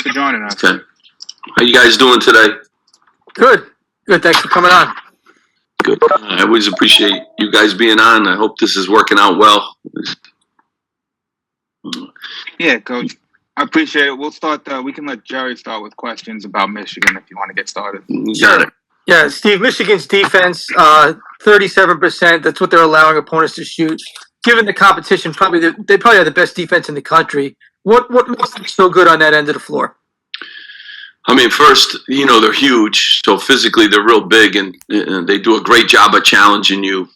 Thanks for joining us. Okay. How you guys doing today? Good. Thanks for coming on. Good. I always appreciate you guys being on. I hope this is working out well. Yeah, Coach. I appreciate it. We'll start. We can let Jerry start with questions about Michigan if you want to get started. You got it. Yeah, Steve, Michigan's defense, 37%. That's what they're allowing opponents to shoot. Given the competition, they probably have the best defense in the country. What makes them so good on that end of the floor? I mean, first, they're huge, so physically they're real big, and they do a great job of challenging you,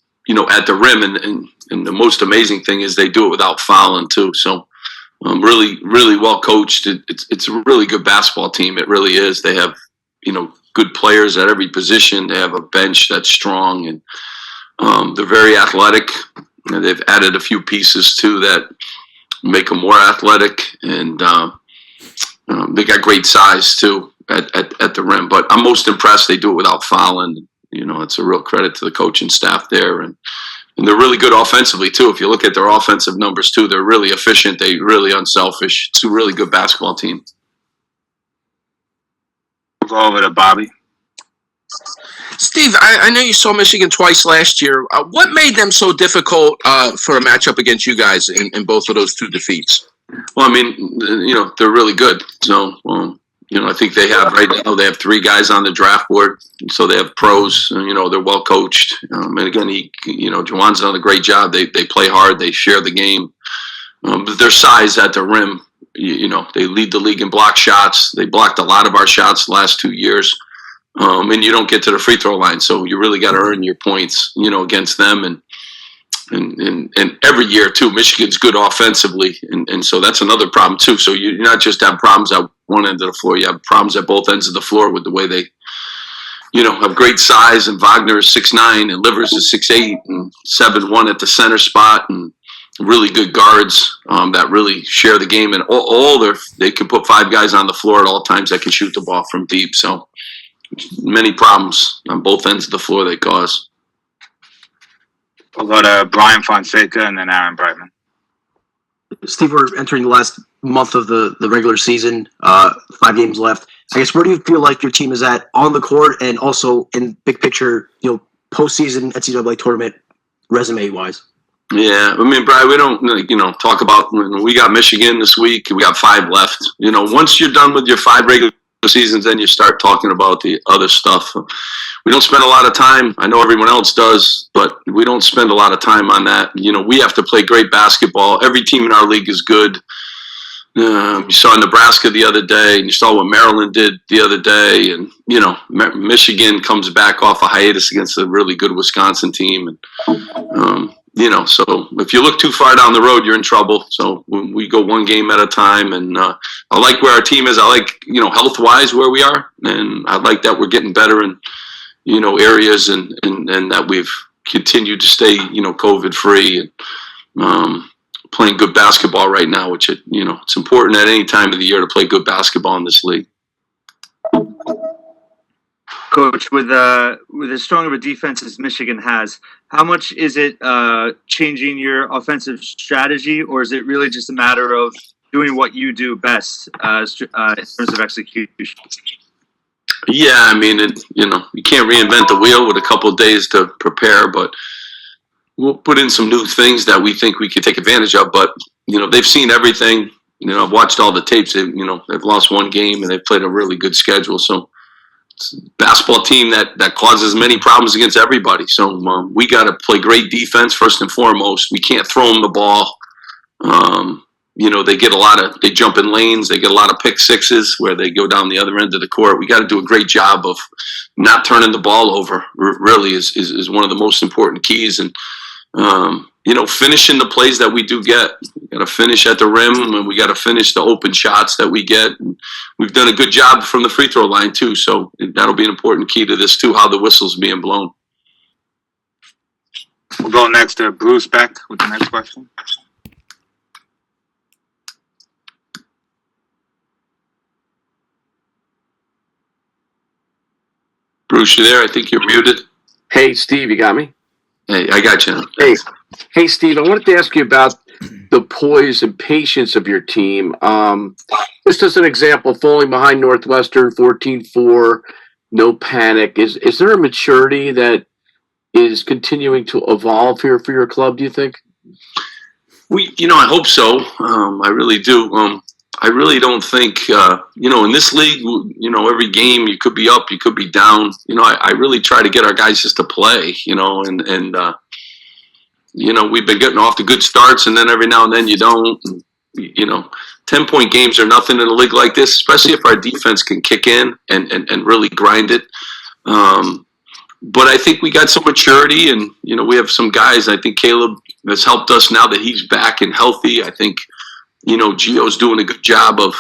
at the rim. And the most amazing thing is they do it without fouling too. So, really, really well coached. It's a really good basketball team. It really is. They have, good players at every position. They have a bench that's strong, and they're very athletic. And they've added a few pieces too that make them more athletic, and they got great size too at the rim. But I'm most impressed they do it without fouling. It's a real credit to the coaching staff there, and they're really good offensively too. If you look at their offensive numbers too, they're really efficient. They're really unselfish. It's a really good basketball team. We'll go over to Bobby. Steve, I know you saw Michigan twice last year. What made them so difficult for a matchup against you guys in both of those two defeats? Well, I mean, they're really good. So, I think they have right now, they have 3 guys on the draft board. So they have pros, and, they're well coached. And again, Juwan's done a great job. They play hard. They share the game. But their size at the rim, they lead the league in block shots. They blocked a lot of our shots the last 2 years. And you don't get to the free throw line. So you really got to earn your points, against them. And every year too, Michigan's good offensively, and so that's another problem too. So you not just have problems at one end of the floor, you have problems at both ends of the floor with the way they, have great size. And Wagner is 6'9", and Livers is 6'8", and 7'1" at the center spot, and really good guards that really share the game. And they can put 5 guys on the floor at all times that can shoot the ball from deep. So many problems on both ends of the floor they cause. We'll go to Brian Fonseca and then Aaron Brightman. Steve, we're entering the last month of the regular season, 5 games left. I guess, where do you feel like your team is at on the court and also in big picture, postseason NCAA tournament resume-wise? Yeah, I mean, Brian, we don't, talk about when we got Michigan this week. We got 5 left. Once you're done with your 5 regular seasons, then you start talking about the other stuff. We don't spend a lot of time. I know everyone else does, but we don't spend a lot of time on that. We have to play great basketball. Every team in our league is good. You saw Nebraska the other day, and you saw what Maryland did the other day. And, Michigan comes back off a hiatus against a really good Wisconsin team. And, so if you look too far down the road, you're in trouble. So we go one game at a time. And I like where our team is. I like, health-wise where we are. And I like that we're getting better in, areas and that we've continued to stay, COVID-free and playing good basketball right now, which, it's important at any time of the year to play good basketball in this league. Coach, with as strong of a defense as Michigan has, how much is it changing your offensive strategy, or is it really just a matter of doing what you do best in terms of execution? Yeah, I mean, you can't reinvent the wheel with a couple of days to prepare, but we'll put in some new things that we think we could take advantage of. But, they've seen everything. I've watched all the tapes. They've lost 1 game, and they've played a really good schedule. So it's a basketball team that causes many problems against everybody. So we got to play great defense first and foremost. We can't throw them the ball. They jump in lanes. They get a lot of pick sixes where they go down the other end of the court. We got to do a great job of not turning the ball over. Really is one of the most important keys. And finishing the plays that we do get. We got to finish at the rim, and we got to finish the open shots that we get. And we've done a good job from the free throw line too. So that'll be an important key to this too, how the whistle's being blown. We'll go next to Bruce Beck with the next question. Bruce, you there? I think you're muted. Hey, Steve, you got me? Hey, I got you. Hey, Steve, I wanted to ask you about the poise and patience of your team. Just as an example, falling behind Northwestern 14-4, no panic. Is there a maturity that is continuing to evolve here for your club, do you think? I hope so. I really do. I really don't think, in this league, every game you could be up, you could be down. I really try to get our guys just to play, and we've been getting off to good starts, and then every now and then you don't. 10-point games are nothing in a league like this, especially if our defense can kick in and really grind it. But I think we got some maturity, and, we have some guys. I think Caleb has helped us now that he's back and healthy. I think, Gio's doing a good job of,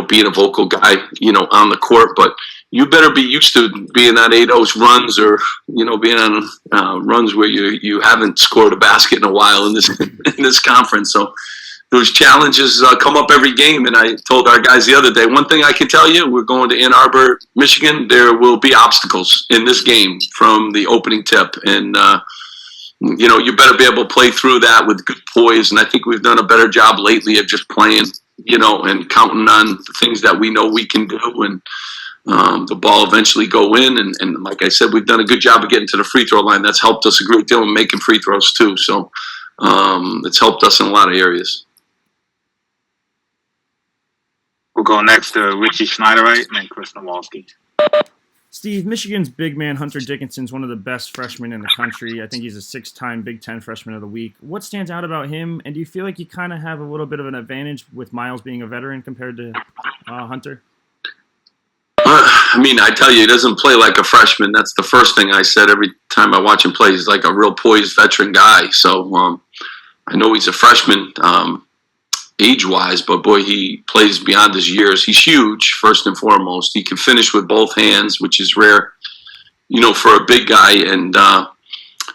being a vocal guy, on the court. But you better be used to being on 8-0 runs or, being on runs where you haven't scored a basket in a while in this conference. So those challenges come up every game. And I told our guys the other day, one thing I can tell you, we're going to Ann Arbor, Michigan. There will be obstacles in this game from the opening tip. And, you better be able to play through that with good poise. And I think we've done a better job lately of just playing, and counting on the things that we know we can do. And the ball eventually go in. And like I said, we've done a good job of getting to the free throw line. That's helped us a great deal in making free throws too. So it's helped us in a lot of areas. We'll go next to Richie Schneiderite and then Chris Nowalski. Steve, Michigan's big man Hunter Dickinson's one of the best freshmen in the country. I think he's a 6-time Big Ten Freshman of the Week. What stands out about him, and do you feel like you kind of have a little bit of an advantage with Miles being a veteran compared to Hunter? I tell you, he doesn't play like a freshman. That's the first thing I said every time I watch him play. He's like a real poised veteran guy. So I know he's a freshman age-wise, but boy, he plays beyond his years. He's huge, first and foremost. He can finish with both hands, which is rare, for a big guy. And,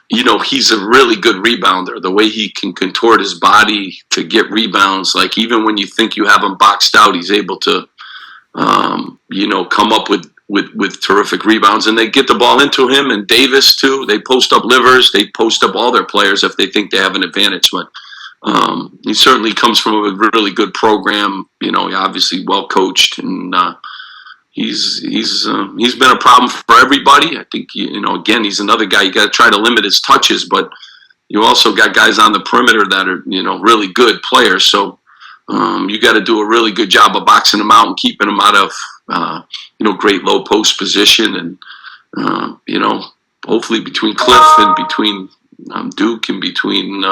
he's a really good rebounder. The way he can contort his body to get rebounds, like even when you think you have him boxed out, he's able to, come up with terrific rebounds. And they get the ball into him, and Davis, too. They post up Livers. They post up all their players if they think they have an advantage. But he certainly comes from a really good program, obviously well coached, and he's been a problem for everybody. I think, again, he's another guy. You got to try to limit his touches, but you also got guys on the perimeter that are, really good players. So you got to do a really good job of boxing them out and keeping them out of, great low post position. And, hopefully between Cliff and between Duke and between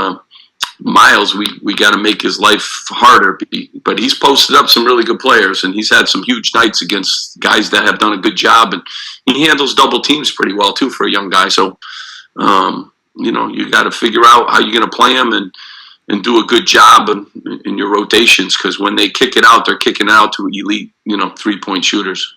Miles, we got to make his life harder. But he's posted up some really good players, and he's had some huge nights against guys that have done a good job. And he handles double teams pretty well, too, for a young guy. So, you got to figure out how you're going to play him and do a good job in your rotations, because when they kick it out, they're kicking it out to elite, 3-point shooters.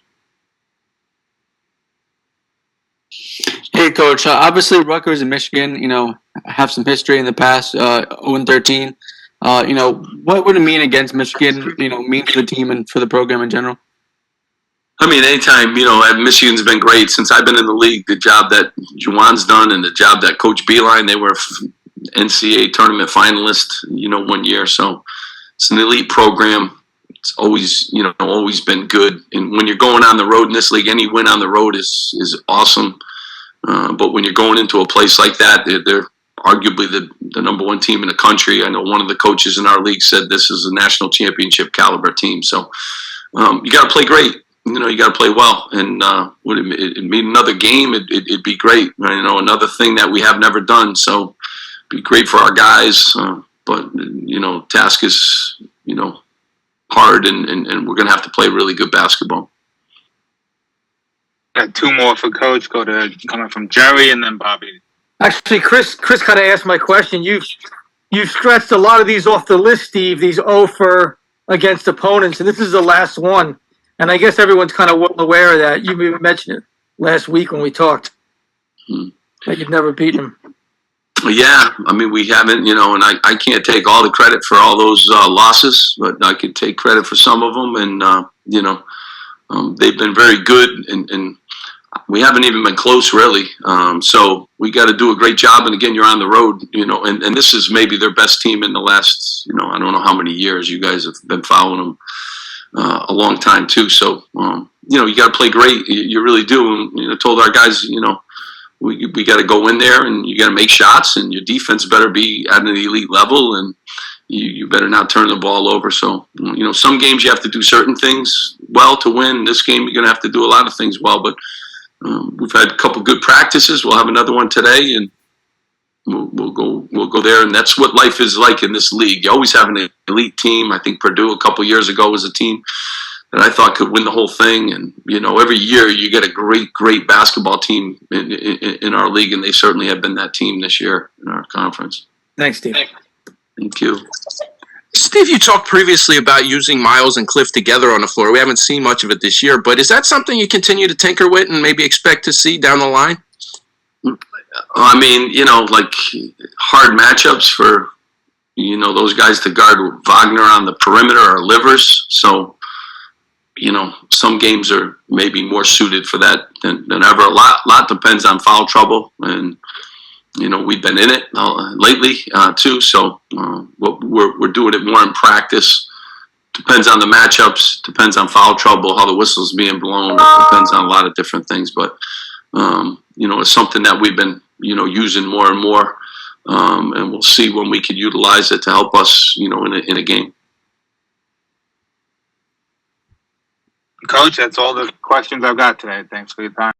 Hey, Coach. Obviously, Rutgers and Michigan, have some history in the past, 0-13. What would it mean against Michigan, mean for the team and for the program in general? Anytime, Michigan's been great since I've been in the league. The job that Juwan's done and the job that Coach Beeline, they were NCAA tournament finalists, 1 year. So it's an elite program. It's always, always been good. And when you're going on the road in this league, any win on the road is awesome. But when you're going into a place like that, they're arguably the number one team in the country. I know one of the coaches in our league said this is a national championship caliber team. So you got to play great. You got to play well. And would it mean another game? It'd be great. Another thing that we have never done. So it'd be great for our guys. But task is, hard, and we're going to have to play really good basketball. Got two more for Coach. Coming from Jerry and then Bobby. Actually, Chris kind of asked my question. You've stretched a lot of these off the list, Steve. These 0 for against opponents, and this is the last one. And I guess everyone's kind of well aware of that. You even mentioned it last week when we talked. That you've never beaten them. Yeah, we haven't, and I can't take all the credit for all those losses, but I can take credit for some of them. And, they've been very good. And we haven't even been close, really. So we got to do a great job. And again, you're on the road, and this is maybe their best team in the last, I don't know how many years. You guys have been following them a long time too. So, you got to play great. You really do. And, told our guys, we got to go in there and you got to make shots, and your defense better be at an elite level, and you better not turn the ball over. So, some games you have to do certain things well to win. This game, you're going to have to do a lot of things well, but we've had a couple good practices. We'll have another one today, and we'll go there. And that's what life is like in this league. You always have an elite team. I think Purdue a couple years ago was a team that I thought could win the whole thing. And, every year you get a great basketball team in our league, and they certainly have been that team this year in our conference. Thanks, Steve. Thank you. Steve, you talked previously about using Miles and Cliff together on the floor. We haven't seen much of it this year, but is that something you continue to tinker with and maybe expect to see down the line? I mean, like hard matchups for, those guys to guard Wagner on the perimeter are livers. So, some games are maybe more suited for that than ever. A lot depends on foul trouble, and we've been in it lately too. So we're doing it more in practice. Depends on the matchups. Depends on foul trouble, how the whistle's being blown. It depends on a lot of different things. But it's something that we've been using more and more, and we'll see when we can utilize it to help us in a game. Coach, that's all the questions I've got today. Thanks for your time.